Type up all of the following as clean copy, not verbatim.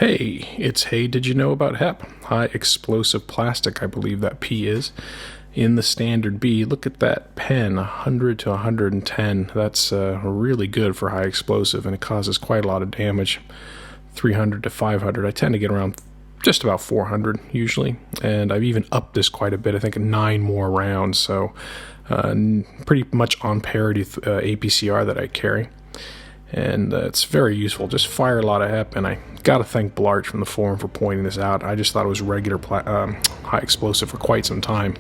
Hey, it's Hey, did you know about HEP? High explosive plastic, I believe that P is, in the standard B. Look at that pen, 100 to 110. That's really good for high explosive, and it causes quite a lot of damage. 300 to 500. I tend to get around just about 400 usually, and I've even upped this quite a bit. I think 9 more rounds, so pretty much on parity with APCR that I carry. And it's very useful. Just fire a lot of HEP, and I gotta thank Blarch from the forum for pointing this out. I just thought it was regular high explosive for quite some time,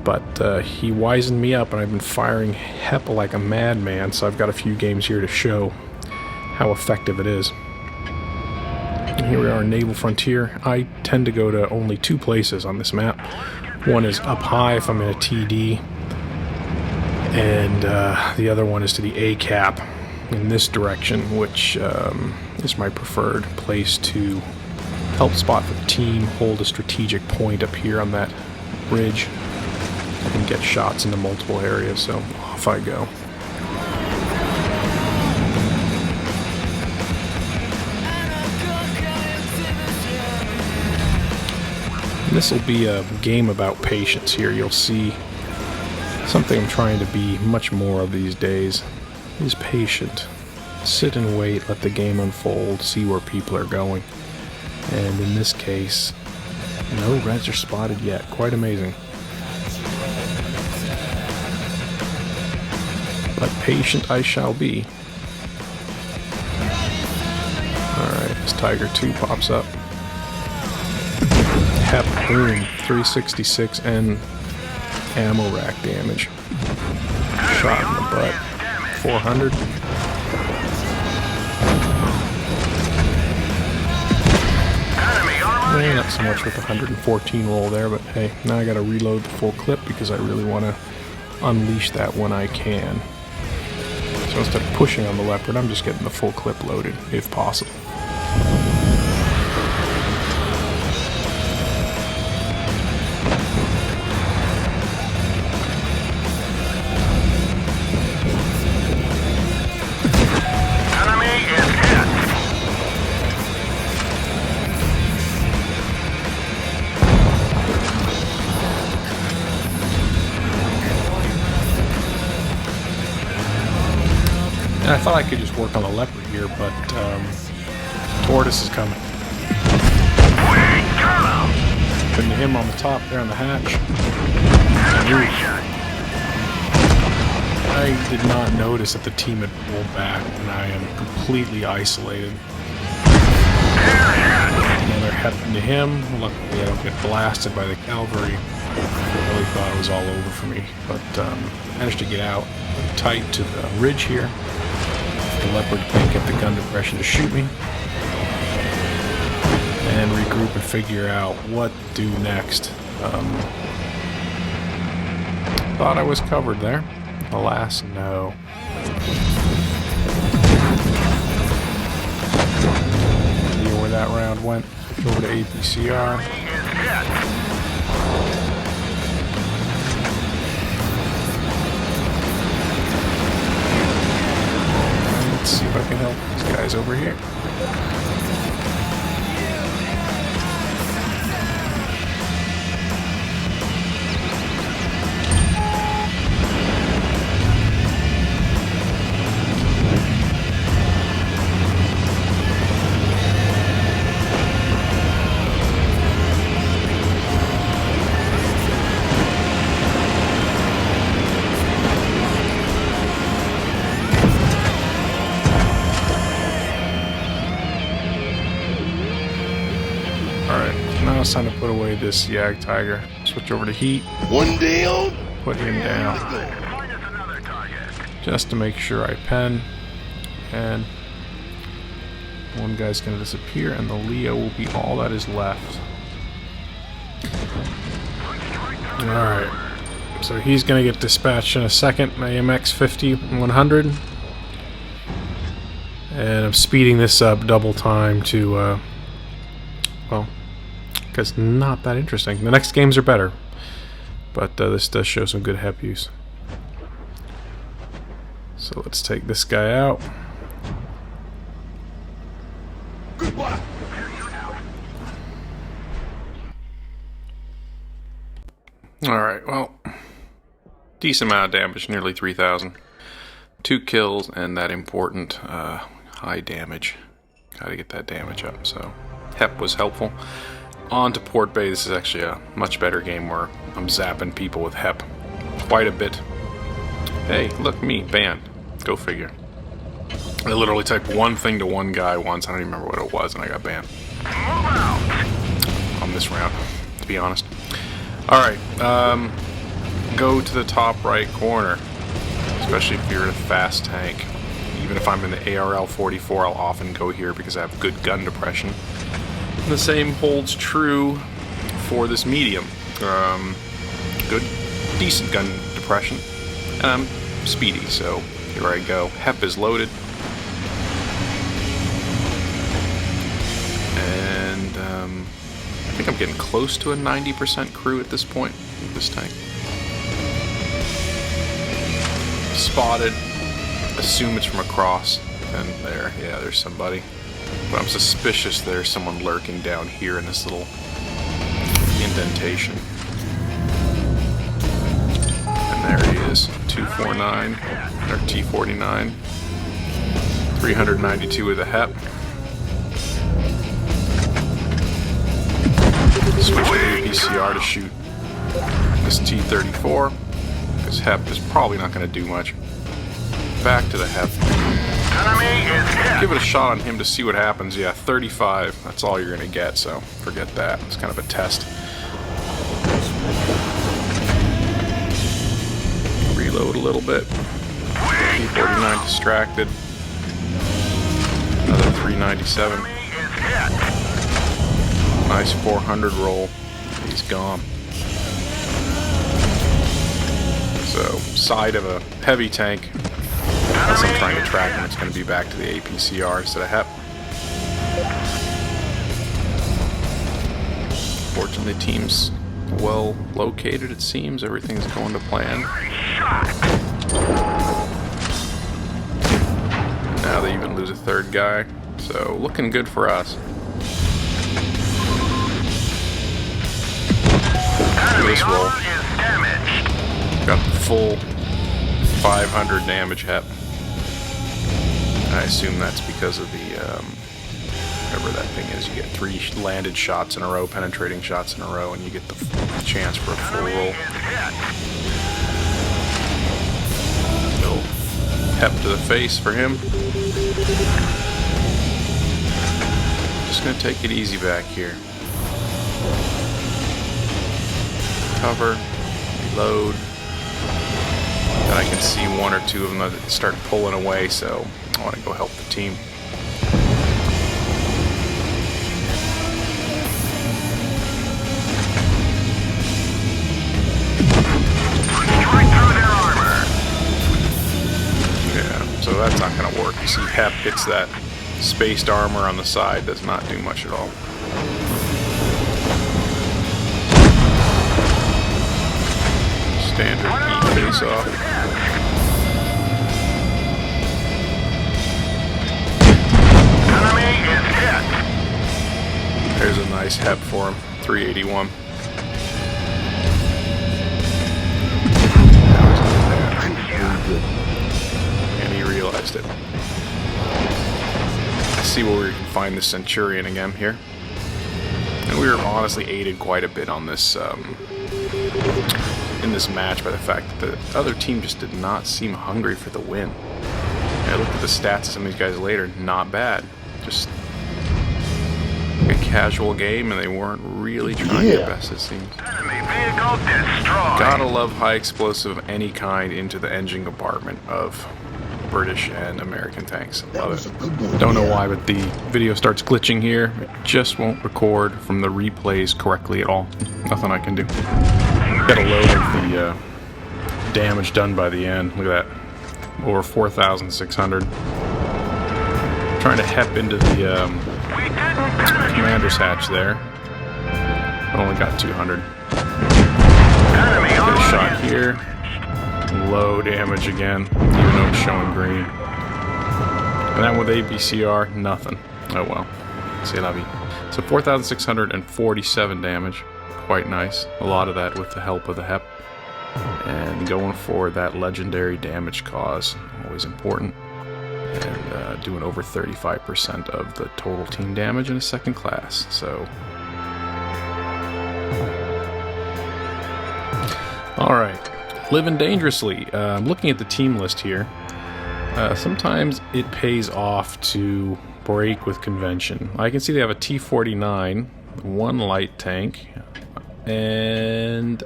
but he wisened me up, and I've been firing HEP like a madman. So I've got a few games here to show how effective it is. And here we are in Naval Frontier. I tend to go to only 2 places on this map. One is up high if I'm in a TD, and the other one is to the A cap in this direction, which is my preferred place to help spot for the team, hold a strategic point up here on that ridge, and get shots into multiple areas. So off I go. This will be a game about patience here. You'll see something I'm trying to be much more of these days is patient. Sit and wait, let the game unfold, see where people are going. And in this case, no reds are spotted yet. Quite amazing. But patient I shall be. Alright, this Tiger 2 pops up. HEP, boom, 366 and ammo rack damage. Shot in the butt. 400. Not so much with the 114 roll there, but hey, now I gotta reload the full clip because I really want to unleash that when I can. So instead of pushing on the Leopard, I'm just getting the full clip loaded, if possible. And I thought I could just work on the Leopard here, but Tortoise is coming. Putting him on the top there on the hatch. I did not notice that the team had pulled back, and I am completely isolated. Another HEP into him. Luckily I don't get blasted by the cavalry. I really thought it was all over for me, but managed to get out tight to the ridge here. The Leopard can't get the gun depression to shoot me, and regroup and figure out what to do next. Thought I was covered there. Alas, no. See where that round went. Switch over to APCR. Let's see if I can help these guys over here. Now it's time to put away this Yag Tiger. Switch over to Heat. One down. Put him down. Just to make sure I pen. And one guy's going to disappear, and the Leo will be all that is left. Alright. So he's going to get dispatched in a second. AMX 50-100. And I'm speeding this up double time to, well, because not that interesting. The next games are better, but this does show some good HEP use. So let's take this guy out. Goodbye. Alright, well, decent amount of damage, nearly 3,000. 2 kills and that important high damage. Gotta get that damage up, so HEP was helpful. On to Port Bay. This is actually a much better game where I'm zapping people with HEP quite a bit. Hey, look, me, banned. Go figure. I literally typed one thing to one guy once, I don't even remember what it was, and I got banned. On this round, to be honest. Alright, go to the top right corner, especially if you're in a fast tank. Even if I'm in the ARL 44, I'll often go here because I have good gun depression. And the same holds true for this medium. Good, decent gun depression. And I'm speedy, so here I go. HEP is loaded. And I think I'm getting close to a 90% crew at this point with this tank. Spotted. Assume it's from across. And there, yeah, there's somebody. But I'm suspicious there's someone lurking down here in this little indentation. And there he is. 249, or T49. 392 with a HEP. Switching to PCR to shoot this T34, because HEP is probably not going to do much. Back to the HEP. Give it a shot on him to see what happens. Yeah, 35. That's all you're going to get, so forget that. It's kind of a test. Reload a little bit. T49 distracted. Another 397. Nice 400 roll. He's gone. So, side of a heavy tank. As I'm trying to track him, it's going to be back to the APCR instead of HEP. Fortunately, the team's well located, it seems. Everything's going to plan. Now they even lose a third guy. So, looking good for us. Look at this roll. Got the full 500 damage HEP. I assume that's because of the, whatever that thing is. You get 3 landed shots in a row, penetrating shots in a row, and you get the chance for a full roll. So, HEP to the face for him. Just gonna take it easy back here. Cover, reload. And I can see 1 or 2 of them that start pulling away, so I want to go help the team. Yeah, so that's not going to work. You see HEP hits that spaced armor on the side, does not do much at all. Standard heat face off. There's a nice HEP for him. 381. And he realized it. Let's see where we can find the Centurion again here. And we were honestly aided quite a bit on this in this match by the fact that the other team just did not seem hungry for the win. And I looked at the stats of some of these guys later, not bad. Just a casual game, and they weren't really trying their best, it seems. Gotta love high explosive of any kind into the engine compartment of British and American tanks. Love it. Don't know why, but the video starts glitching here. It just won't record from the replays correctly at all. Nothing I can do. Got a load of the damage done by the end. Look at that. Over 4,600. Trying to HEP into the commander's hatch there. Only got 200. Get a shot here. Low damage again, even though it's showing green. And then with APCR, nothing. Oh well. C'est la vie. So 4,647 damage. quite nice. A lot of that with the help of the HEP. And going for that legendary damage cause, always important. And doing over 35% of the total team damage in a second class. So, alright, living dangerously. I'm looking at the team list here. Sometimes it pays off to break with convention. I can see they have a T-49, one light tank, and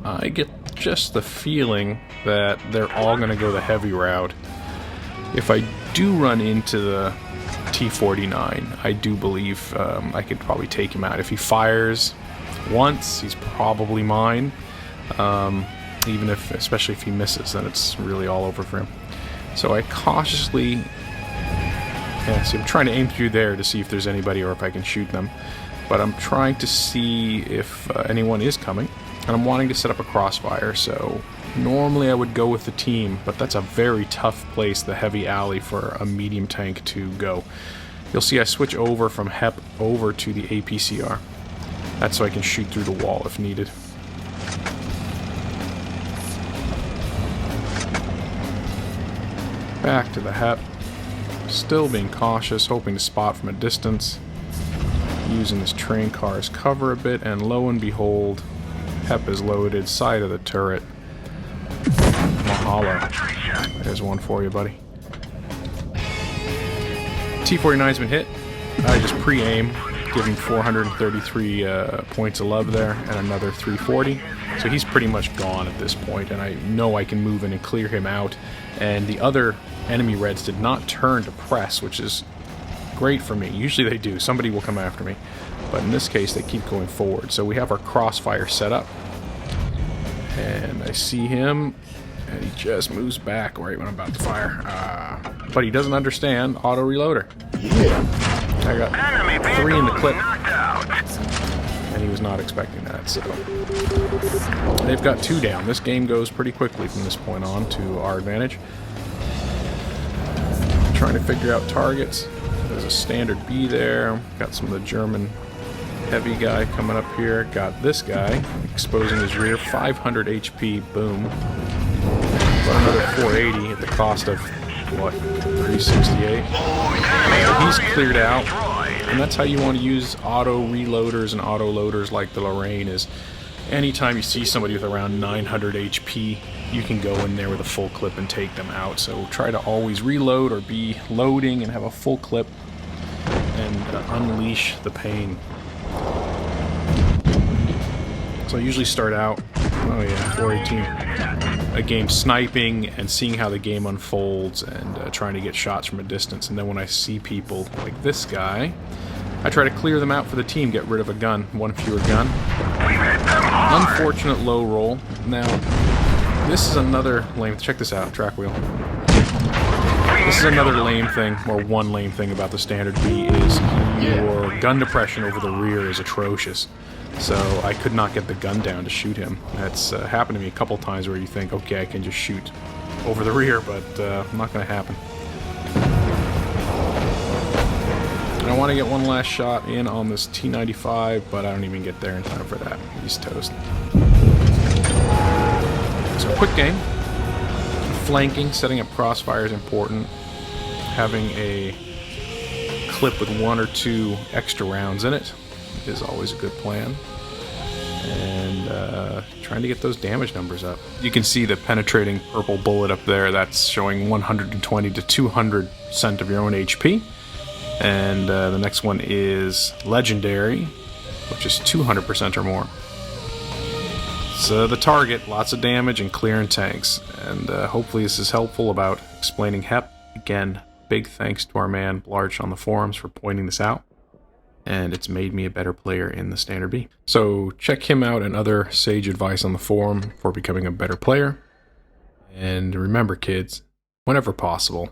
I get just the feeling that they're all going to go the heavy route. If I do run into the T-49, I do believe I could probably take him out. If he fires once, he's probably mine. Even if, especially if he misses, then it's really all over for him. So I cautiously, see, I'm trying to aim through there to see if there's anybody or if I can shoot them. But I'm trying to see if anyone is coming. And I'm wanting to set up a crossfire, so normally I would go with the team, but that's a very tough place, the heavy alley, for a medium tank to go. You'll see I switch over from HEP over to the APCR. That's so I can shoot through the wall if needed. Back to the HEP. Still being cautious, hoping to spot from a distance. Using this train car as cover a bit, and lo and behold, HEP is loaded, side of the turret. Mahalo. There's one for you, buddy. T-49's been hit. I just pre-aim, give him 433 points of love there, and another 340. So he's pretty much gone at this point, and I know I can move in and clear him out. And the other enemy Reds did not turn to press, which is great for me. Usually they do. Somebody will come after me. But in this case, they keep going forward. So we have our crossfire set up. And I see him, and he just moves back right when I'm about to fire. But he doesn't understand auto-reloader. Yeah. I got 3 in the clip. And he was not expecting that, so they've got 2 down. This game goes pretty quickly from this point on to our advantage. Trying to figure out targets. There's a standard B there. Got some of the German heavy guy coming up here. Got this guy exposing his rear. 500 HP. Boom. But another 480 at the cost of, what, 368? He's cleared out. And that's how you want to use auto reloaders and auto loaders like the Lorraine. Is anytime you see somebody with around 900 HP, you can go in there with a full clip and take them out. So try to always reload or be loading and have a full clip and unleash the pain. So I usually start out, 418, a game sniping and seeing how the game unfolds and trying to get shots from a distance. And then when I see people like this guy, I try to clear them out for the team, get rid of a gun, one fewer gun. Unfortunate low roll. Now, this is another lame, check this out, track wheel. This is another lame thing, or one lame thing about the standard B, is your gun depression over the rear is atrocious. So I could not get the gun down to shoot him. That's happened to me a couple times where you think, okay, I can just shoot over the rear, but not going to happen. And I want to get one last shot in on this T-95, but I don't even get there in time for that. He's toast. So quick game. Flanking, setting up crossfire is important. Having a clip with 1 or 2 extra rounds in it is always a good plan. And trying to get those damage numbers up. You can see the penetrating purple bullet up there. That's showing 120 to 200% of your own HP. And the next one is legendary, which is 200% or more. So the target, lots of damage and clearing tanks. And hopefully this is helpful about explaining HEP. Again, big thanks to our man Blarch on the forums for pointing this out. And it's made me a better player in the Standard B. So check him out and other sage advice on the forum for becoming a better player. And remember, kids, whenever possible,